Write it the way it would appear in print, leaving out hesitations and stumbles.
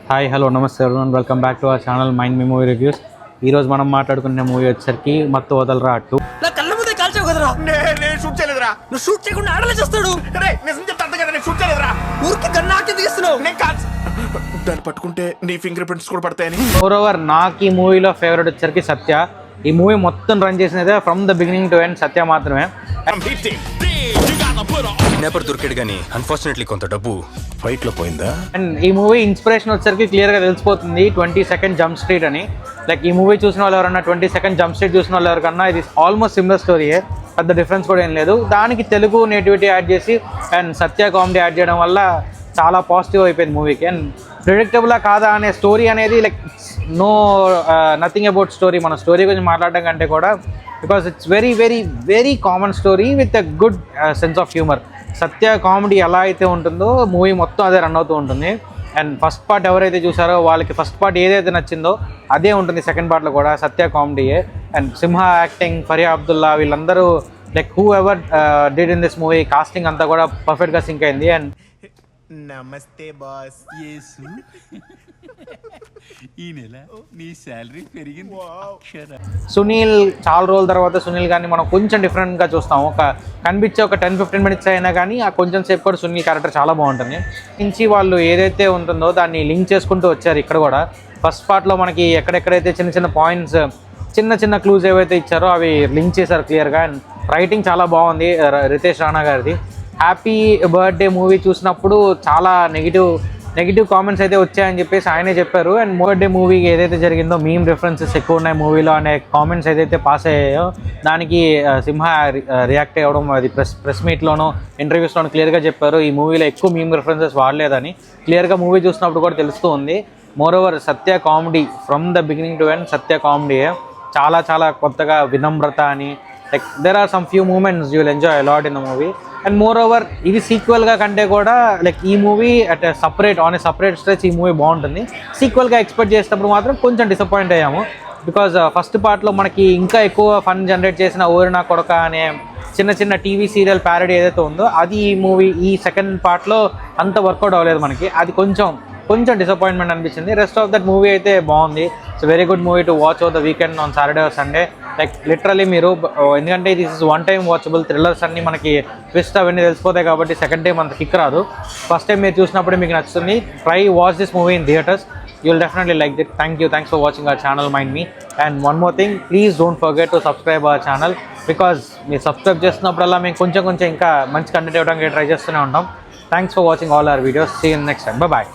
Hi hello నమస్తే everyone, welcome back to our channel mind me movie reviews. ఈరోజు మనం మాట్లాడుకునే మూవీ వచ్చేసరికి మత్తు వదలరా 2. నా కళ్ళ ముందే కాల్చావు కదరా. నేను షూట్ చేయలేదురా. నువ్వు షూట్ చేయకుండా ఆడలే చేస్తాడు. నిజం చెప్తా అంతే కదా, నేను షూట్ చేయలేదురా. ఊరికి గన్నాకే తీస్తున్నావు. నేను కాల్ దాన్ని పట్టుకుంటే నీ ఫింగర్ ప్రింట్స్ కూడా పడతాయని. మోరోవర్ నాకు ఈ మూవీలో ఫేవరెట్ వచ్చేసరికి సత్య. ఈ మూవీ మొత్తం రన్ చేసినదే from the beginning to end Satya మాత్రమే. కిడ్నాపర్ దొరికాడు కానీ అన్ఫార్చునేట్లీ కొంత డబ్బు ఫైట్ లో పోయిందా. అండ్ ఈ మూవీ ఇన్స్పిరేషన్ వచ్చేసరికి క్లియర్గా తెలిసిపోతుంది 22nd జంప్ స్ట్రీట్ అని. లైక్ ఈ మూవీ చూసిన వాళ్ళు ఎవరన్నా 22nd జంప్ స్ట్రీట్ చూసిన వాళ్ళు ఎవరికన్నా ఇది ఆల్మోస్ట్ సిమిలర్ స్టోరీయే, పెద్ద డిఫరెన్స్ కూడా ఏం లేదు. దానికి తెలుగు నేటివిటీ యాడ్ చేసి అండ్ సత్య కామెడీ యాడ్ చేయడం వల్ల చాలా పాజిటివ్ అయిపోయింది మూవీకి. అండ్ ప్రిడిక్టబులా కాదా అనే స్టోరీ అనేది like no nothing about story. మన స్టోరీ గురించి మాట్లాడడం కంటే కూడా because it's very very very common story with a good sense of humour. Satya comedy ఎలా అయితే ఉంటుందో మూవీ మొత్తం అదే రన్ అవుతూ ఉంటుంది. అండ్ ఫస్ట్ పార్ట్ ఎవరైతే చూసారో వాళ్ళకి ఫస్ట్ పార్ట్ ఏదైతే నచ్చిందో అదే ఉంటుంది సెకండ్ పార్ట్లో కూడా, సత్య కామెడీయే. అండ్ సింహ యాక్టింగ్, ఫరియా అబ్దుల్లా, వీళ్ళందరూ like whoever did in this movie casting అంతా కూడా పర్ఫెక్ట్గా సింక్ అయింది. అండ్ నమస్తే బాస్. ఈ నెల నీ శాలరీ పెరిగింది. సునీల్ చాలా రోజుల తర్వాత సునీల్ కానీ మనం కొంచెం డిఫరెంట్గా చూస్తాం. కనిపించే ఒక 10-15 మినిట్స్ అయినా కానీ ఆ కొంచెం సేపు కూడా సునీల్ క్యారెక్టర్ చాలా బాగుంటుంది. నుంచి వాళ్ళు ఏదైతే ఉంటుందో దాన్ని లింక్ చేసుకుంటూ వచ్చారు ఇక్కడ కూడా. ఫస్ట్ పార్ట్లో మనకి ఎక్కడెక్కడైతే చిన్న చిన్న పాయింట్స్, చిన్న చిన్న క్లూస్ ఏవైతే ఇచ్చారో అవి లింక్ చేశారు క్లియర్గా. అండ్ రైటింగ్ చాలా బాగుంది రితేష్ రాణా గారిది. హ్యాపీ బర్త్డే మూవీ చూసినప్పుడు చాలా నెగిటివ్ కామెంట్స్ అయితే వచ్చాయని చెప్పేసి ఆయనే చెప్పారు. అండ్ బర్త్డే మూవీ ఏదైతే జరిగిందో మీమ్ రిఫరెన్సెస్ ఎక్కువ ఉన్నాయి మూవీలో అనే కామెంట్స్ ఏదైతే పాస్ అయ్యాయో దానికి సింహ రియాక్ట్ అవ్వడం, అది ప్రెస్ మీట్లోనూ ఇంటర్వ్యూస్లోనూ క్లియర్గా చెప్పారు ఈ మూవీలో ఎక్కువ మీమ్ రిఫరెన్సెస్ వాడలేదని. క్లియర్గా మూవీ చూసినప్పుడు కూడా తెలుస్తూ ఉంది. Moreover Satya comedy from the beginning to end Satya కామెడీయే. చాలా చాలా కొత్తగా వినమ్రత అని like there are some few moments you will enjoy a lot in the movie. And moreover ఇది సీక్వెల్గా కంటే కూడా లైక్ ఈ movie at on a separate stretch ఈ మూవీ బాగుంటుంది. సీక్వెల్గా ఎక్స్పెక్ట్ చేసినప్పుడు మాత్రం కొంచెం డిసప్పాయింట్ అయ్యాము. బికాజ్ ఫస్ట్ పార్ట్లో మనకి ఇంకా ఎక్కువ ఫన్ జనరేట్ చేసిన ఓరి నా కొడక అనే చిన్న చిన్న టీవీ సీరియల్ ప్యారడీ ఏదైతే ఉందో అది ఈ మూవీ ఈ సెకండ్ పార్ట్లో అంత వర్కౌట్ అవ్వలేదు మనకి. అది కొంచెం డిసప్పాయింట్మెంట్ అనిపించింది. రెస్ట్ ఆఫ్ దట్ మూవీ అయితే బాగుంది. It's very good movie to watch over the weekend on Saturday or Sunday. Like literally మీరు ఎందుకంటే this is one time watchable. Thrillers అన్నీ మనకి ట్విస్ట్ అవన్నీ తెలిసిపోతాయి కాబట్టి సెకండ్ టైం అంత కిక్ రాదు. ఫస్ట్ టైం మీరు చూసినప్పుడే మీకు నచ్చుతుంది. Try watch this movie in theatres. You will definitely like it. Thanks for watching our channel mind me. And one more thing, please don't forget to subscribe our channel. Because మీరు subscribe చేస్తున్నప్పుడల్లా మేము కొంచెం ఇంకా మంచి content ఇవ్వడానికి try చేస్తూనే ఉంటాం. Thanks for watching all our videos. See you next time. By.